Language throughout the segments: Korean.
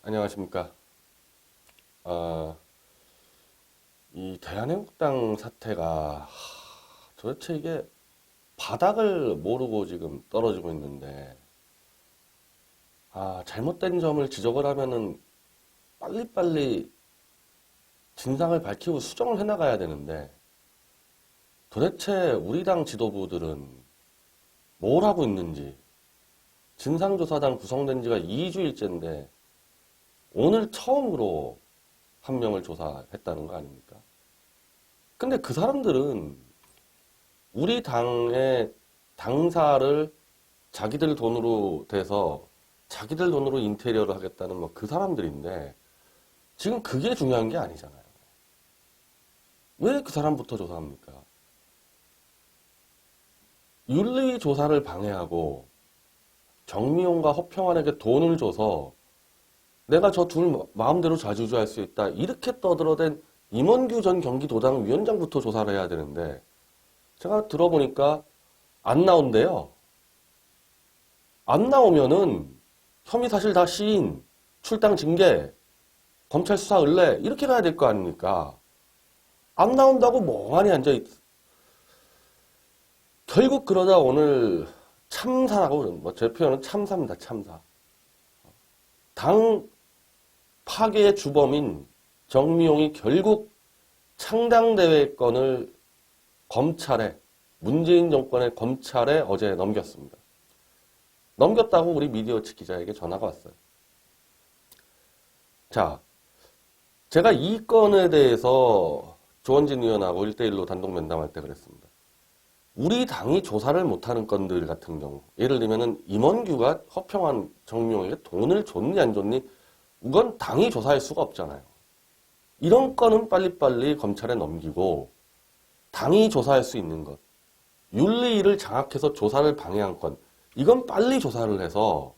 안녕하십니까. 아, 이 대한민국당 사태가 도대체 이게 바닥을 모르고 지금 떨어지고 있는데, 잘못된 점을 지적을 하면은 빨리빨리 진상을 밝히고 수정을 해나가야 되는데, 도대체 우리 당 지도부들은 뭘 하고 있는지, 진상조사단 구성된 지가 2주일째인데, 오늘 처음으로 한 명을 조사했다는 거 아닙니까? 근데 그 사람들은 우리 당의 당사를 자기들 돈으로 대서 자기들 돈으로 인테리어를 하겠다는 뭐 그 사람들인데 지금 그게 중요한 게 아니잖아요. 왜 그 사람부터 조사합니까? 윤리조사를 방해하고 정미용과 허평환에게 돈을 줘서 내가 저 둘 마음대로 좌지우지할 수 있다. 이렇게 떠들어댄 임원규 전 경기도당 위원장부터 조사를 해야 되는데 제가 들어보니까 안 나온대요. 안 나오면은 혐의 사실 다 시인, 출당 징계, 검찰 수사 의뢰 이렇게 가야 될 거 아닙니까? 안 나온다고 멍하니 앉아있. 결국 그러다 오늘 참사라고 그러는 뭐 제 표현은 참사입니다. 참사. 당 파괴의 주범인 정미용이 결국 창당대회 건을 검찰에, 문재인 정권의 검찰에 어제 넘겼습니다. 넘겼다고 우리 미디어치 기자에게 전화가 왔어요. 자, 제가 이 건에 대해서 조원진 의원하고 1대1로 단독 면담할 때 그랬습니다. 우리 당이 조사를 못하는 건들 같은 경우, 예를 들면은 임원규가 허평환 정미용에게 돈을 줬니 안 줬니 이건 당이 조사할 수가 없잖아요. 이런 건은 빨리빨리 검찰에 넘기고 당이 조사할 수 있는 것, 윤리위를 장악해서 조사를 방해한 건 이건 빨리 조사를 해서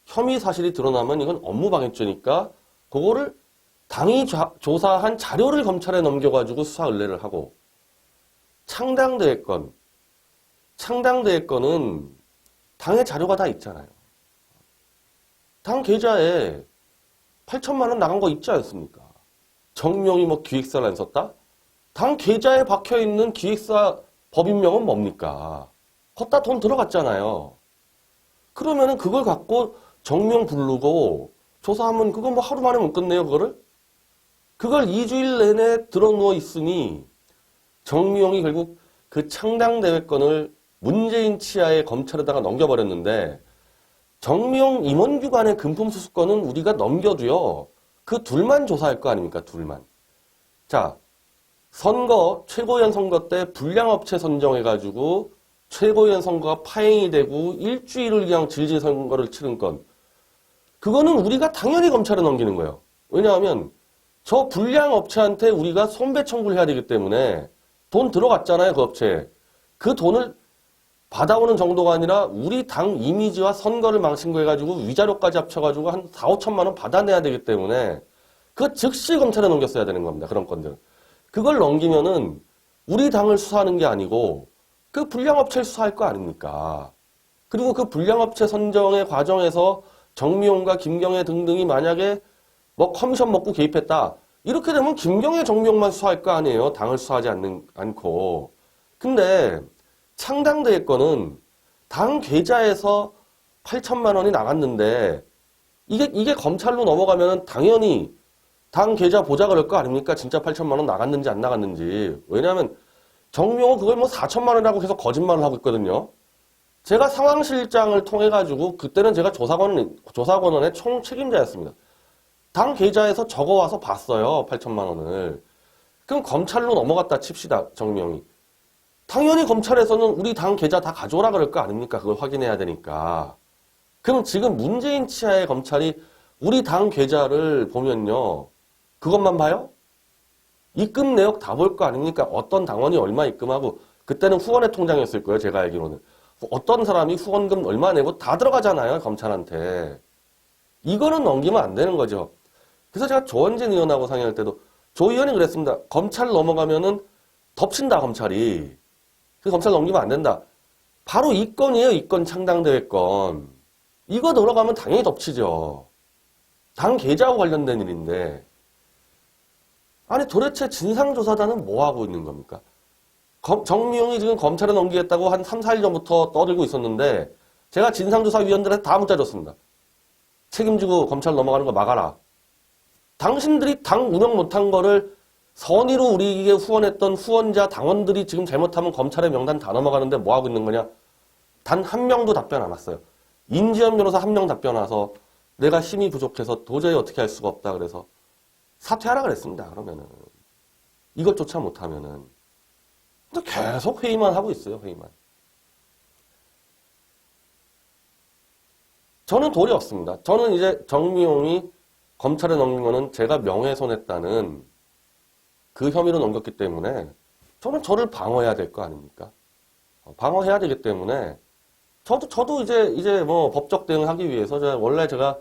혐의 사실이 드러나면 이건 업무방해죄니까 그거를 당이 조사한 자료를 검찰에 넘겨가지고 수사 의뢰를 하고 창당대회 건은 당의 자료가 다 있잖아요. 당 계좌에 8천만 원 나간 거 있지 않습니까? 정명이 뭐 기획사를 안 썼다? 당 계좌에 박혀있는 기획사 법인명은 뭡니까? 걷다 돈 들어갔잖아요. 그러면은 그걸 갖고 정명 부르고 조사하면 그거 뭐 하루 만에 못 끝내요, 그거를? 그걸 2주일 내내 들어누워 있으니 정미용이 결국 그 창당대회 건을 문재인 치하의 검찰에다가 넘겨버렸는데 정미용 임원규 간의 금품수수권은 우리가 넘겨도요. 그 둘만 조사할 거 아닙니까? 둘만. 자, 선거, 최고위원 선거 때 불량업체 선정해가지고 최고위원 선거가 파행이 되고 일주일을 그냥 질질 선거를 치른 건 그거는 우리가 당연히 검찰에 넘기는 거예요. 왜냐하면 저 불량업체한테 우리가 손배 청구를 해야 되기 때문에 돈 들어갔잖아요. 그 업체에. 그 돈을 받아오는 정도가 아니라 우리 당 이미지와 선거를 망친 거 해가지고 위자료까지 합쳐가지고 한 4, 5천만 원 받아내야 되기 때문에 그 즉시 검찰에 넘겼어야 되는 겁니다. 그런 건들은. 그걸 넘기면은 우리 당을 수사하는 게 아니고 그 불량업체를 수사할 거 아닙니까? 그리고 그 불량업체 선정의 과정에서 정미용과 김경애 등등이 만약에 뭐 커미션 먹고 개입했다. 이렇게 되면 김경애, 정미용만 수사할 거 아니에요. 당을 수사하지 않고. 근데 창당대회 건은 당 계좌에서 8천만 원이 나갔는데 이게 검찰로 넘어가면 당연히 당 계좌 보자 그럴 거 아닙니까? 진짜 8천만 원 나갔는지 안 나갔는지. 왜냐하면 정명은 그걸 뭐 4천만 원이라고 계속 거짓말을 하고 있거든요. 제가 상황실장을 통해 가지고 그때는 제가 조사권원의 총 책임자였습니다. 당 계좌에서 적어와서 봤어요. 8천만 원을. 그럼 검찰로 넘어갔다 칩시다. 정명이. 당연히 검찰에서는 우리 당 계좌 다 가져오라 그럴 거 아닙니까? 그걸 확인해야 되니까. 그럼 지금 문재인 치하의 검찰이 우리 당 계좌를 보면요. 그것만 봐요? 입금 내역 다 볼 거 아닙니까? 어떤 당원이 얼마 입금하고 그때는 후원회 통장이었을 거예요. 제가 알기로는. 어떤 사람이 후원금 얼마 내고 다 들어가잖아요. 검찰한테. 이거는 넘기면 안 되는 거죠. 그래서 제가 조원진 의원하고 상의할 때도 조 의원이 그랬습니다. 검찰 넘어가면은 덮친다 검찰이. 그 검찰 넘기면 안 된다. 바로 이 건이에요. 이 건 창당대회 건. 이거 들어가면 당연히 덮치죠. 당 계좌하고 관련된 일인데, 아니 도대체 진상조사단은 뭐 하고 있는 겁니까? 정미용이 지금 검찰에 넘기겠다고 한 3, 4일 전부터 떠들고 있었는데, 제가 진상조사위원들한테 다 문자 줬습니다. 책임지고 검찰 넘어가는 거 막아라. 당신들이 당 운영 못한 거를 선의로 우리에게 후원했던 후원자, 당원들이 지금 잘못하면 검찰의 명단 다 넘어가는데 뭐 하고 있는 거냐? 단 한 명도 답변 안 왔어요. 임지연 변호사 한 명 답변 와서 내가 힘이 부족해서 도저히 어떻게 할 수가 없다 그래서 사퇴하라 그랬습니다. 그러면은 이것조차 못하면은 계속 회의만 하고 있어요. 회의만. 저는 도리 없습니다. 저는 이제 정미용이 검찰에 넘긴 거는 제가 명예훼손했다는 그 혐의로 넘겼기 때문에 저는 저를 방어해야 될 거 아닙니까? 방어해야 되기 때문에 저도 이제 뭐 법적 대응을 하기 위해서 원래 제가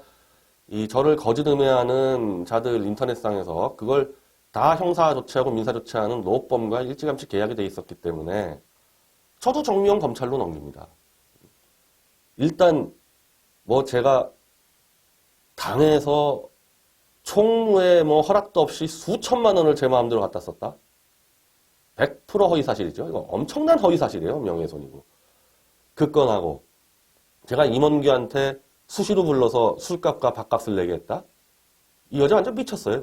이 저를 거짓 음해하는 자들 인터넷상에서 그걸 다 형사 조치하고 민사 조치하는 노법과 일찌감치 계약이 돼 있었기 때문에 저도 정미용 검찰로 넘깁니다. 일단 뭐 제가 당에서 총무에 뭐 허락도 없이 수천만 원을 제 마음대로 갖다 썼다? 100% 허위사실이죠. 이거 엄청난 허위사실이에요. 명예훼손이고. 그 건하고 제가 임원규한테 수시로 불러서 술값과 밥값을 내게 했다? 이 여자 완전 미쳤어요.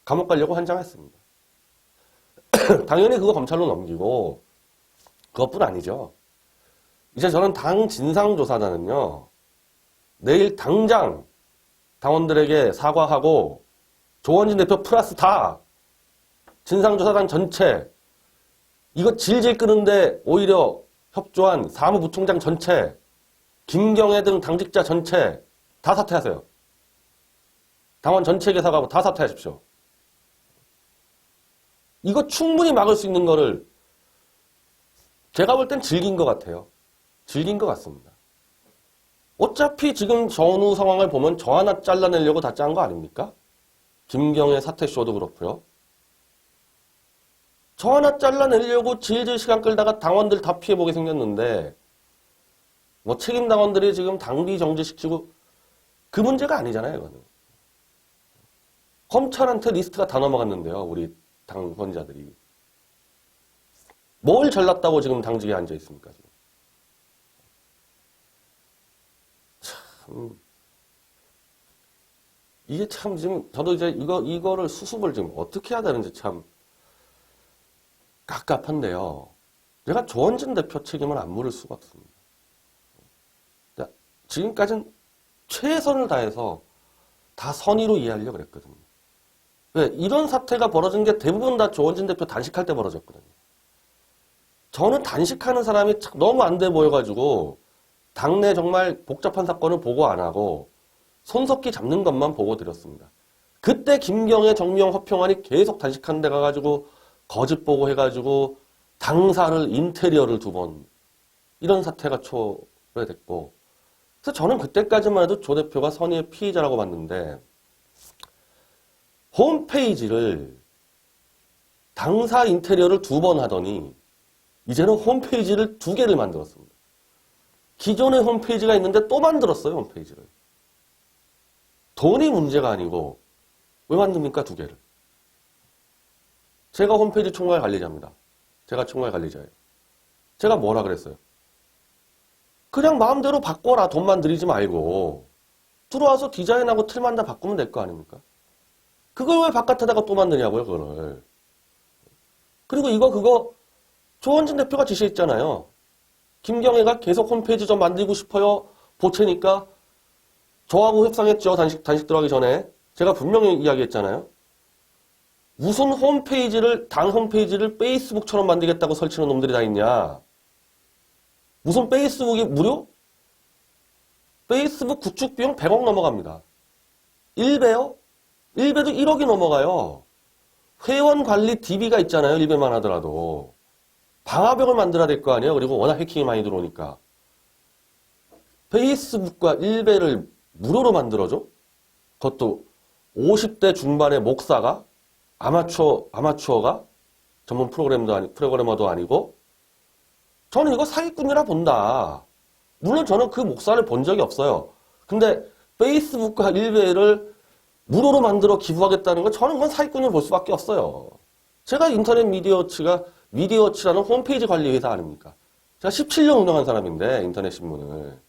감옥 가려고 환장했습니다. 당연히 그거 검찰로 넘기고 그것뿐 아니죠. 이제 저는 당 진상조사단은요. 내일 당장 당원들에게 사과하고 조원진 대표 플러스 다 진상조사단 전체 이거 질질 끄는데 오히려 협조한 사무부총장 전체 김경애 등 당직자 전체 다 사퇴하세요. 당원 전체에게 사과하고 다 사퇴하십시오. 이거 충분히 막을 수 있는 거를 제가 볼 땐 즐긴 것 같아요. 즐긴 것 같습니다. 어차피 지금 전후 상황을 보면 저 하나 잘라내려고 다 짠 거 아닙니까? 김경애 사퇴쇼도 그렇고요. 저 하나 잘라내려고 질질 시간 끌다가 당원들 다 피해보게 생겼는데 뭐 책임 당원들이 지금 당비 정지시키고 그 문제가 아니잖아요. 이거는. 검찰한테 리스트가 다 넘어갔는데요. 우리 당선자들이. 뭘 잘났다고 지금 당직에 앉아 있습니까? 지금. 참 이게 참 지금 저도 이제 이거를 수습을 지금 어떻게 해야 되는지 참 갑갑한데요. 내가 조원진 대표 책임을 안 물을 수가 없습니다. 지금까지는 최선을 다해서 다 선의로 이해하려고 그랬거든요. 왜? 이런 사태가 벌어진 게 대부분 다 조원진 대표 단식할 때 벌어졌거든요. 저는 단식하는 사람이 너무 안 돼 보여가지고 당내 정말 복잡한 사건을 보고 안 하고 손석희 잡는 것만 보고 드렸습니다. 그때 김경애, 정미용, 허평환이 계속 단식하는 데 가가지고 거짓 보고 해가지고 당사를 인테리어를 2번 이런 사태가 초래됐고 그래서 저는 그때까지만 해도 조 대표가 선의의 피의자라고 봤는데 홈페이지를 당사 인테리어를 2번 하더니 이제는 홈페이지를 2개를 만들었습니다. 기존의 홈페이지가 있는데 또 만들었어요. 홈페이지를. 돈이 문제가 아니고 왜 만듭니까? 2개를. 제가 홈페이지 총괄 관리자입니다. 제가 총괄 관리자예요. 제가 뭐라 그랬어요? 그냥 마음대로 바꿔라. 돈만 들이지 말고. 들어와서 디자인하고 틀만 다 바꾸면 될 거 아닙니까? 그걸 왜 바깥에다가 또 만드냐고요, 그거를. 그리고 그거 조원진 대표가 지시했잖아요. 김경애가 계속 홈페이지 좀 만들고 싶어요. 보채니까 저하고 협상했죠. 단식 들어가기 전에. 제가 분명히 이야기했잖아요. 무슨 당 홈페이지를 페이스북처럼 만들겠다고 설치는 놈들이 다 있냐. 무슨 페이스북이 무료? 페이스북 구축 비용 100억 넘어갑니다. 1배요? 1배도 1억이 넘어가요. 회원 관리 DB가 있잖아요. 1배만 하더라도. 방화벽을 만들어야 될 거 아니에요. 그리고 워낙 해킹이 많이 들어오니까. 페이스북과 1배를 무료로 만들어줘? 그것도 50대 중반의 목사가 아마추어가 전문 프로그래머도 아니고 저는 이거 사기꾼이라 본다. 물론 저는 그 목사를 본 적이 없어요. 근데 페이스북과 1배를 무료로 만들어 기부하겠다는 건 저는 그건 사기꾼으로 볼 수밖에 없어요. 제가 인터넷 미디어워치가 미디어워치라는 홈페이지 관리 회사 아닙니까? 제가 17년 운영한 사람인데 인터넷 신문을.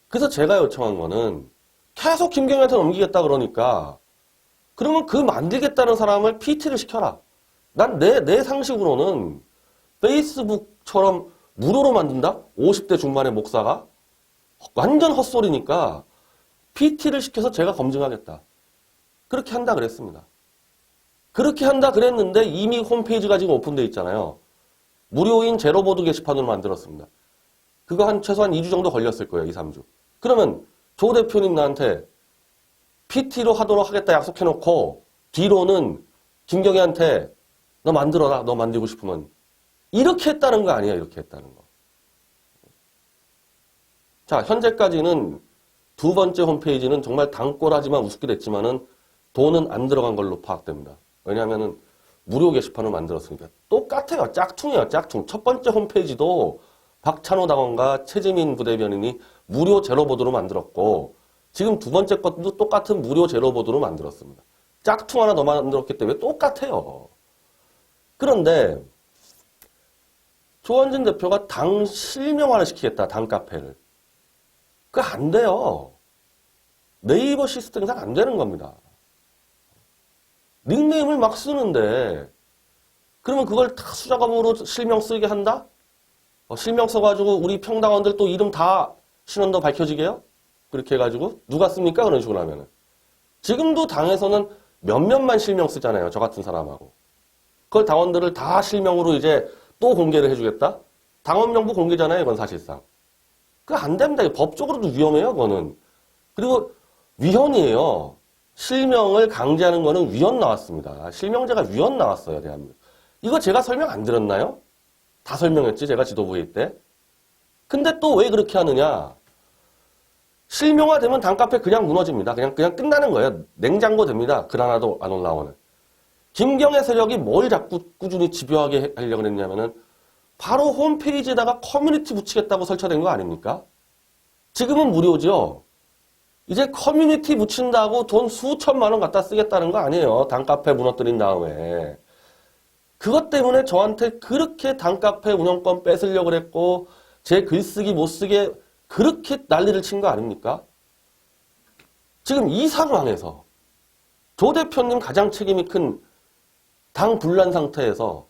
그래서 제가 요청한 거는 계속 김경희한테 넘기겠다 그러니까 그러면 그 만들겠다는 사람을 PT를 시켜라. 난 내 상식으로는 페이스북처럼 무료로 만든다? 50대 중반의 목사가? 완전 헛소리니까 PT를 시켜서 제가 검증하겠다. 그렇게 한다 그랬습니다. 그렇게 한다 그랬는데 이미 홈페이지가 지금 오픈되어 있잖아요. 무료인 제로보드 게시판으로 만들었습니다. 그거 최소한 2주 정도 걸렸을 거예요. 2, 3주. 그러면 조 대표님 나한테 PT로 하도록 하겠다 약속해놓고 뒤로는 김경희한테 너 만들어라. 너 만들고 싶으면. 이렇게 했다는 거 아니야. 이렇게 했다는 거. 자, 현재까지는 두 번째 홈페이지는 정말 당골하지만 우습게 됐지만은 돈은 안 들어간 걸로 파악됩니다. 왜냐하면은 무료 게시판을 만들었으니까. 똑같아요. 짝퉁이에요. 짝퉁. 첫 번째 홈페이지도 박찬호 당원과 최지민 부대변인이 무료 제로보드로 만들었고 지금 두 번째 것도 똑같은 무료 제로보드로 만들었습니다. 짝퉁 하나 더 만들었기 때문에 똑같아요. 그런데 조원진 대표가 당 실명화를 시키겠다. 당 카페를. 그거 안 돼요. 네이버 시스템상 안 되는 겁니다. 닉네임을 막 쓰는데 그러면 그걸 다 수작업으로 실명 쓰게 한다? 실명 써가지고 우리 평당원들 또 이름 다 신원도 밝혀지게요? 그렇게 해가지고 누가 씁니까? 그런 식으로 하면은. 지금도 당에서는 몇몇만 실명 쓰잖아요. 저 같은 사람하고. 그걸 당원들을 다 실명으로 이제 또 공개를 해주겠다? 당원 명부 공개잖아요. 이건 사실상. 그거 안 됩니다. 법적으로도 위험해요. 그거는. 그리고 위헌이에요. 실명을 강제하는 거는 위헌 나왔습니다. 실명제가 위헌 나왔어요. 대한민국. 이거 제가 설명 안 드렸나요? 다 설명했지. 제가 지도부회의 때. 근데 또 왜 그렇게 하느냐. 실명화되면 단카페 그냥 무너집니다. 그냥 끝나는 거예요. 냉장고 됩니다. 글 하나도 안 올라오는. 김경애 세력이 뭘 자꾸 꾸준히 집요하게 하려고 했냐면은 바로 홈페이지에다가 커뮤니티 붙이겠다고 설치된 거 아닙니까? 지금은 무료죠. 이제 커뮤니티 붙인다고 돈 수천만 원 갖다 쓰겠다는 거 아니에요. 단카페 무너뜨린 다음에. 그것 때문에 저한테 그렇게 단카페 운영권 뺏으려고 그랬고 제 글쓰기 못 쓰게 그렇게 난리를 친 거 아닙니까? 지금 이 상황에서 조 대표님 가장 책임이 큰 당 분란 상태에서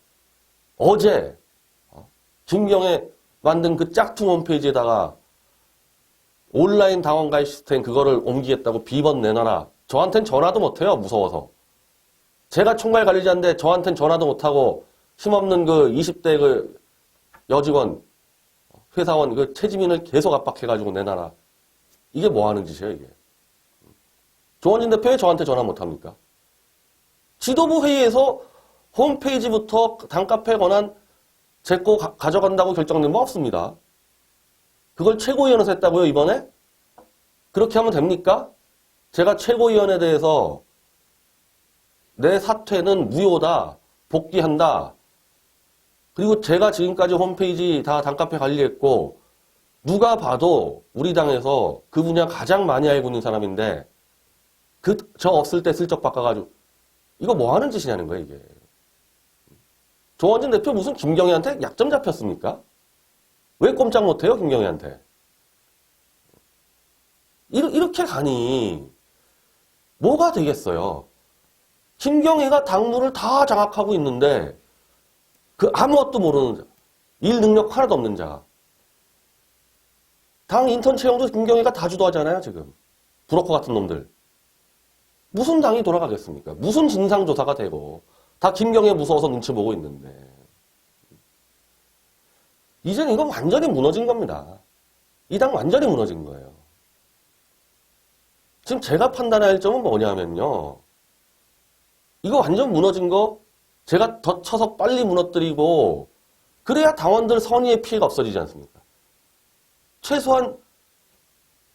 어제 김경애 만든 그 짝퉁 홈페이지에다가 온라인 당원 가입 시스템 그거를 옮기겠다고 비번 내놔라. 저한텐 전화도 못해요. 무서워서. 제가 총괄 관리자인데 저한텐 전화도 못하고 힘없는 그 20대 그 여직원 회사원 그 최지민을 계속 압박해가지고 내놔라. 이게 뭐 하는 짓이에요 이게. 조원진 대표 왜 저한테 전화 못합니까? 지도부 회의에서 홈페이지부터 단카페 권한 제 거 가져간다고 결정된 거 없습니다. 그걸 최고위원회에서 했다고요 이번에? 그렇게 하면 됩니까? 제가 최고위원에 대해서 내 사퇴는 무효다. 복귀한다. 그리고 제가 지금까지 홈페이지 다 단카페 관리했고 누가 봐도 우리 당에서 그 분야 가장 많이 알고 있는 사람인데 저 없을 때 슬쩍 바꿔가지고 이거 뭐 하는 짓이냐는 거예요 이게. 조원진 대표 무슨 김경희한테 약점 잡혔습니까? 왜 꼼짝 못해요 김경희한테? 이렇게 가니 뭐가 되겠어요? 김경희가 당무를 다 장악하고 있는데 그 아무것도 모르는 자, 일 능력 하나도 없는 자. 당 인턴 채용도 김경희가 다 주도하잖아요 지금. 브로커 같은 놈들. 무슨 당이 돌아가겠습니까? 무슨 진상조사가 되고 다 김경희 무서워서 눈치 보고 있는데 이제는 이건 완전히 무너진 겁니다. 이 당 완전히 무너진 거예요. 지금 제가 판단할 점은 뭐냐면요. 이거 완전 무너진 거 제가 더 쳐서 빨리 무너뜨리고 그래야 당원들 선의의 피해가 없어지지 않습니까? 최소한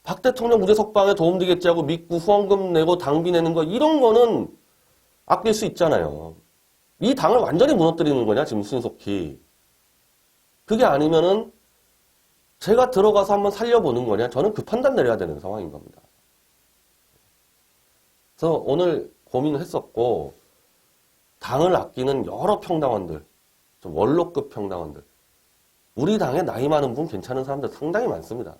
박 대통령 무대 석방에 도움되겠지 하고 믿고 후원금 내고 당비 내는 거 이런 거는 아낄 수 있잖아요. 이 당을 완전히 무너뜨리는 거냐 지금 신속히. 그게 아니면은 제가 들어가서 한번 살려보는 거냐 저는 그 판단 내려야 되는 상황인 겁니다. 그래서 오늘 고민을 했었고, 당을 아끼는 여러 평당원들, 좀 원로급 평당원들, 우리 당에 나이 많은 분 괜찮은 사람들 상당히 많습니다.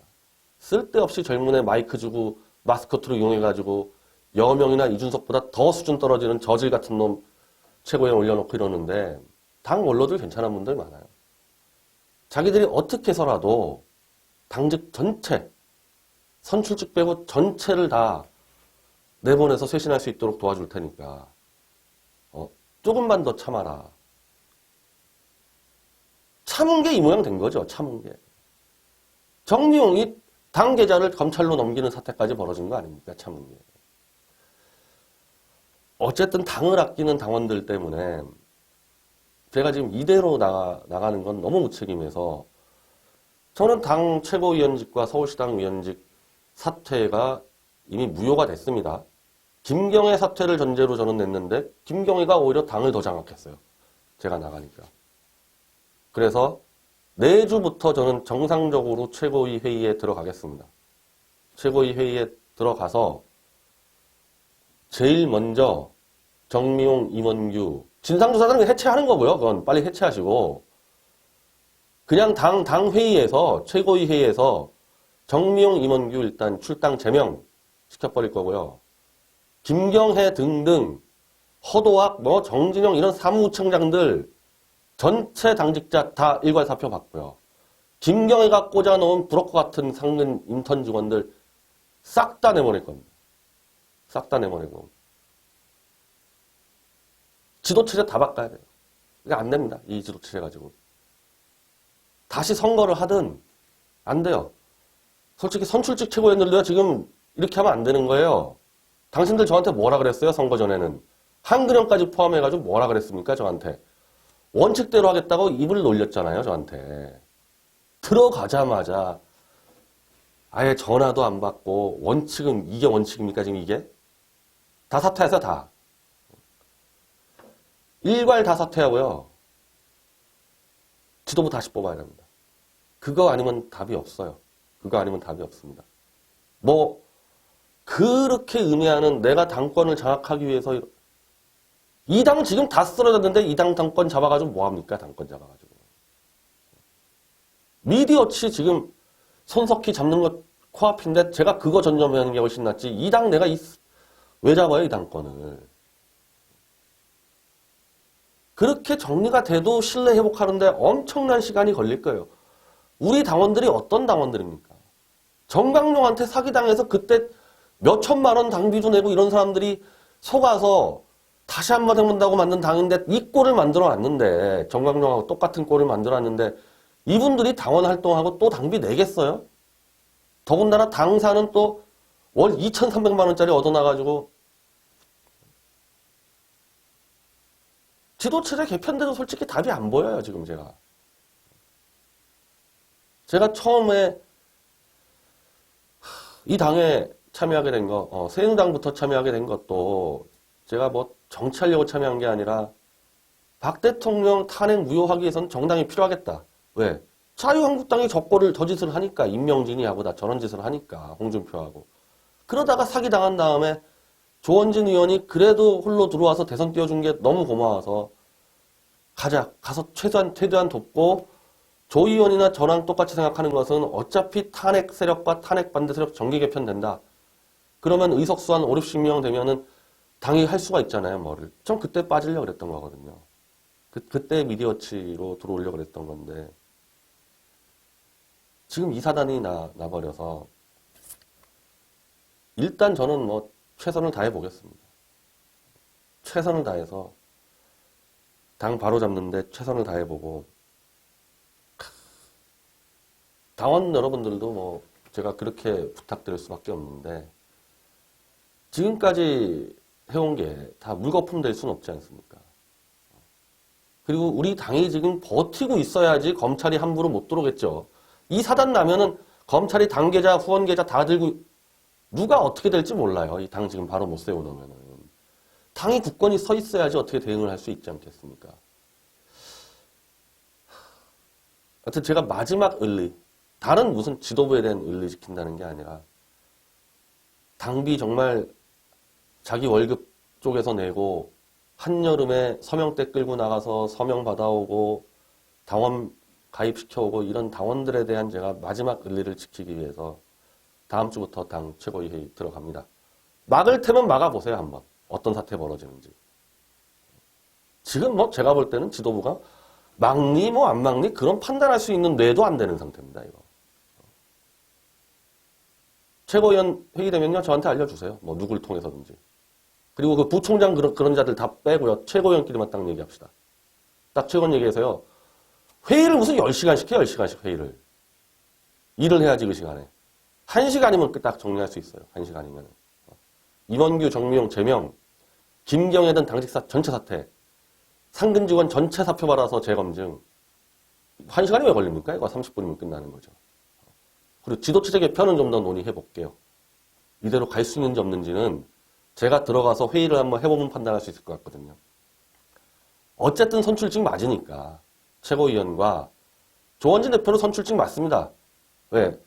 쓸데없이 젊은애 마이크 주고 마스코트로 이용해가지고 여명이나 이준석보다 더 수준 떨어지는 저질 같은 놈 최고에 올려놓고 이러는데 당 원로들 괜찮은 분들 많아요. 자기들이 어떻게 해서라도 당직 전체, 선출직 빼고 전체를 다 내보내서 쇄신할 수 있도록 도와줄 테니까 조금만 더 참아라. 참은 게 이 모양 된 거죠. 참은 게. 정미용이 당 계좌를 검찰로 넘기는 사태까지 벌어진 거 아닙니까? 참은 게. 어쨌든 당을 아끼는 당원들 때문에 제가 지금 이대로 나가는 건 너무 무책임해서 저는 당 최고위원직과 서울시당 위원직 사퇴가 이미 무효가 됐습니다. 김경애 사퇴를 전제로 저는 냈는데 김경애가 오히려 당을 더 장악했어요. 제가 나가니까. 그래서 내주부터 저는 정상적으로 최고위 회의에 들어가겠습니다. 최고위 회의에 들어가서 제일 먼저 정미용, 임원규 진상조사단은 해체하는 거고요. 그건 빨리 해체하시고 그냥 당 회의에서 최고위 회의에서 정미용, 임원규 일단 출당 제명 시켜버릴 거고요. 김경애 등등 허도학, 정진영 이런 사무부청장들 전체 당직자 다 일괄 사표 받고요. 김경애가 꽂아놓은 브로커 같은 상근 인턴 직원들 싹 다 내보낼 겁니다. 싹 다 내보내고 지도체제 다 바꿔야 돼요. 이게 안 됩니다. 이 지도체제 가지고. 다시 선거를 하든 안 돼요. 솔직히 선출직 최고위원들도 지금 이렇게 하면 안 되는 거예요. 당신들 저한테 뭐라 그랬어요? 선거 전에는. 한근영까지 포함해가지고 뭐라 그랬습니까? 저한테. 원칙대로 하겠다고 입을 놀렸잖아요. 저한테. 들어가자마자 아예 전화도 안 받고 원칙은 이게 원칙입니까? 지금 이게? 다 사퇴해서 다. 일괄 다 사퇴하고요. 지도부 다시 뽑아야 됩니다. 그거 아니면 답이 없어요. 그거 아니면 답이 없습니다. 그렇게 의미하는 내가 당권을 장악하기 위해서 이 당 지금 다 쓰러졌는데 이 당 당권 잡아가지고 뭐합니까? 당권 잡아가지고. 미디어치 지금 손석희 잡는 거 코앞인데 제가 그거 전념하는 게 훨씬 낫지. 이 당 내가 왜 잡아요? 이 당권을. 그렇게 정리가 돼도 신뢰 회복하는데 엄청난 시간이 걸릴 거예요. 우리 당원들이 어떤 당원들입니까? 정강용한테 사기당해서 그때 몇 천만 원 당비도 내고 이런 사람들이 속아서 다시 한번 해본다고 만든 당인데 이 꼴을 만들어 놨는데 정강용하고 똑같은 꼴을 만들어 놨는데 이분들이 당원 활동하고 또 당비 내겠어요? 더군다나 당사는 또 월 2,300만 원짜리 얻어놔가지고 지도체제 개편돼도 솔직히 답이 안 보여요. 지금 제가 처음에 이 당에 참여하게 된 거, 새누리당부터 참여하게 된 것도 제가 정치하려고 참여한 게 아니라 박 대통령 탄핵 무효하기 위해서는 정당이 필요하겠다. 왜? 자유한국당이 저짓을 하니까 임명진이 하고 다 저런 짓을 하니까 홍준표하고 그러다가 사기당한 다음에 조원진 의원이 그래도 홀로 들어와서 대선 띄워준 게 너무 고마워서 가서 최대한 돕고 조 의원이나 저랑 똑같이 생각하는 것은 어차피 탄핵 세력과 탄핵 반대 세력 정계 개편된다. 그러면 의석수 한 5, 60명 되면은 당이 할 수가 있잖아요, 뭐를. 전 그때 빠지려고 그랬던 거거든요. 그때 미디어치로 들어오려고 그랬던 건데 지금 이 사단이 나버려서 일단 저는 최선을 다해 보겠습니다. 최선을 다해서 당 바로잡는데 최선을 다해보고 당원 여러분들도 제가 그렇게 부탁드릴 수밖에 없는데 지금까지 해온 게 다 물거품 될 수는 없지 않습니까? 그리고 우리 당이 지금 버티고 있어야지 검찰이 함부로 못 들어오겠죠. 이 사단 나면은 검찰이 당 계좌, 후원 계좌 다 들고 누가 어떻게 될지 몰라요. 이 당 지금 바로 못 세워놓으면은. 당이 굳건히 서 있어야지 어떻게 대응을 할 수 있지 않겠습니까? 하여튼 제가 마지막 의리, 다른 무슨 지도부에 대한 의리 지킨다는 게 아니라 당비 정말 자기 월급 쪽에서 내고 한여름에 서명대 끌고 나가서 서명 받아오고 당원 가입시켜오고 이런 당원들에 대한 제가 마지막 의리를 지키기 위해서 다음 주부터 당 최고위 회의 들어갑니다. 막을 테면 막아보세요, 한번. 어떤 사태 벌어지는지. 지금 뭐 제가 볼 때는 지도부가 막니 뭐 안 막니 그런 판단할 수 있는 뇌도 안 되는 상태입니다, 이거. 최고위원 회의되면요, 저한테 알려주세요. 뭐 누굴 통해서든지. 그리고 그 부총장 그런 자들 다 빼고요. 최고위원끼리만 딱 얘기합시다. 딱 최고위원 얘기해서요. 회의를 무슨 10시간씩 해, 10시간씩 회의를. 일을 해야지 그 시간에. 1시간이면 딱 정리할 수 있어요. 1시간이면. 임원규, 정미용, 재명, 김경애 등 당직사 전체 사퇴, 상근 직원 전체 사표 받아서 재검증. 1시간이 왜 걸립니까? 이거 30분이면 끝나는 거죠. 그리고 지도체제 개편은 좀 더 논의해 볼게요. 이대로 갈 수 있는지 없는지는 제가 들어가서 회의를 한번 해보면 판단할 수 있을 것 같거든요. 어쨌든 선출직 맞으니까 최고위원과 조원진 대표는 선출직 맞습니다. 왜?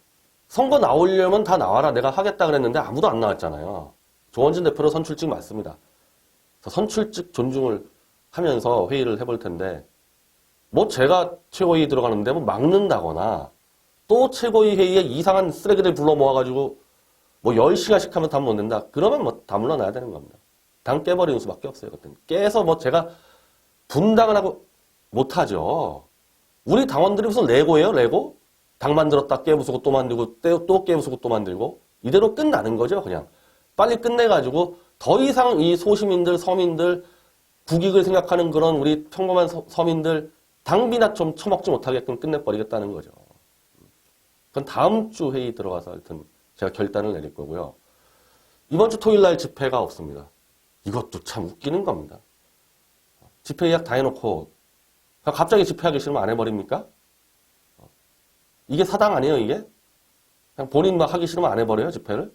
선거 나오려면 다 나와라. 내가 하겠다 그랬는데 아무도 안 나왔잖아요. 조원진 대표는 선출직 맞습니다. 그래서 선출직 존중을 하면서 회의를 해볼 텐데 뭐 제가 최고위 들어가는데 뭐 막는다거나 또 최고위 회의에 이상한 쓰레기를 불러 모아가지고 뭐 10시간씩 하면 답 못 낸다. 그러면 뭐 다 물러나야 되는 겁니다. 당 깨버리는 수밖에 없어요. 그때는. 깨서 뭐 제가 분당을 하고 못하죠. 우리 당원들이 무슨 레고예요? 레고? 당 만들었다 깨부수고 또 만들고 또 깨부수고 또 만들고 이대로 끝나는 거죠. 그냥. 빨리 끝내가지고 더 이상 이 소시민들, 서민들, 국익을 생각하는 그런 우리 평범한 서민들 당비나 좀 처먹지 못하게끔 끝내버리겠다는 거죠. 그건 다음 주 회의 들어가서 하여튼 제가 결단을 내릴 거고요. 이번 주 토요일 날 집회가 없습니다. 이것도 참 웃기는 겁니다. 집회 예약 다 해놓고 갑자기 집회하기 싫으면 안 해버립니까? 이게 사당 아니에요, 이게? 그냥 본인 막 하기 싫으면 안 해버려요, 집회를?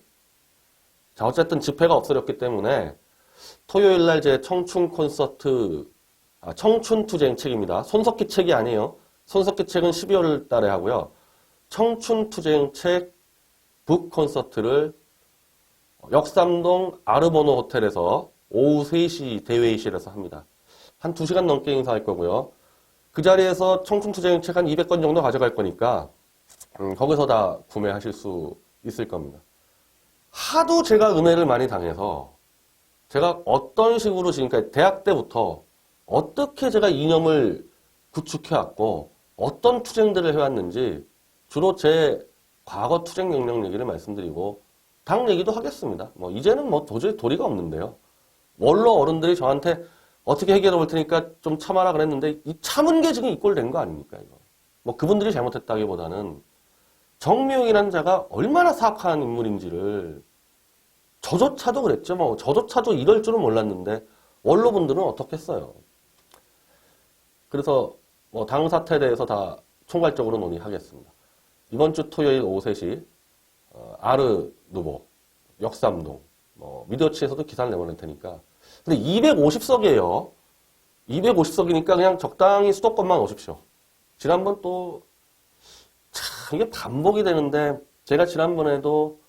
자, 어쨌든 집회가 없어졌기 때문에 토요일 날 제 청춘 콘서트, 청춘투쟁 책입니다. 손석희 책이 아니에요. 손석희 책은 12월 달에 하고요. 청춘투쟁 책 북 콘서트를 역삼동 아르보노 호텔에서 오후 3시 대회의실에서 합니다. 한 2시간 넘게 행사할 거고요. 그 자리에서 청춘투쟁 책 한 200권 정도 가져갈 거니까 거기서 다 구매하실 수 있을 겁니다. 하도 제가 은혜를 많이 당해서 제가 어떤 식으로 지금까지 대학 때부터 어떻게 제가 이념을 구축해왔고 어떤 투쟁들을 해왔는지 주로 제 과거 투쟁 경력 얘기를 말씀드리고 당 얘기도 하겠습니다. 뭐 이제는 뭐 도저히 도리가 없는데요. 원로 어른들이 저한테 어떻게 해결해 볼 테니까 좀 참아라 그랬는데 이 참은 게 지금 이꼴 된 거 아닙니까? 이거. 뭐 그분들이 잘못했다기보다는 정미용이라는 자가 얼마나 사악한 인물인지를 저조차도 그랬죠. 뭐 저조차도 이럴 줄은 몰랐는데 원로분들은 어떻겠어요. 그래서 뭐 당 사태에 대해서 다 총괄적으로 논의하겠습니다. 이번 주 토요일 오후 3시 아르 누보 역삼동 뭐 미디어치에서도 기사를 내보낼 테니까. 근데 250석이에요. 250석이니까 그냥 적당히 수도권만 오십시오. 지난번 또 참 이게 반복이 되는데 제가 지난번에도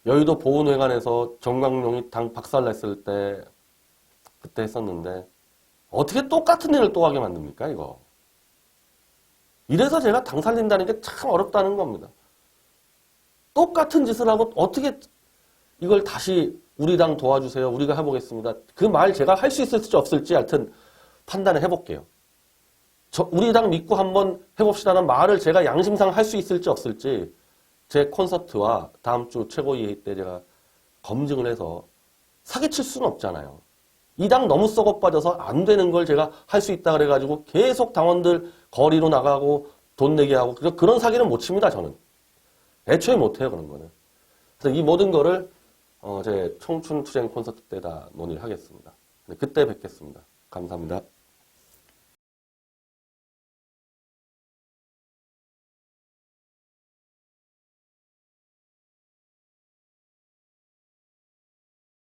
여의도 보훈회관에서 정광용이 당 박살냈을 때 그때 했었는데 어떻게 똑같은 일을 또 하게 만듭니까 이거. 이래서 제가 당 살린다는 게 참 어렵다는 겁니다. 똑같은 짓을 하고 어떻게 이걸 다시 우리 당 도와주세요. 우리가 해보겠습니다. 그 말 제가 할 수 있을지 없을지 하여튼 판단을 해볼게요. 우리 당 믿고 한번 해봅시다는 말을 제가 양심상 할 수 있을지 없을지 제 콘서트와 다음 주 최고위회의 때 제가 검증을 해서 사기칠 수는 없잖아요. 이 당 너무 썩어 빠져서 안 되는 걸 제가 할 수 있다 그래가지고 계속 당원들 거리로 나가고 돈 내게 하고 그런 사기는 못 칩니다 저는. 애초에 못해요 그런 거는. 그래서 이 모든 거를 제 청춘투쟁 콘서트 때 다 논의를 하겠습니다. 그때 뵙겠습니다. 감사합니다.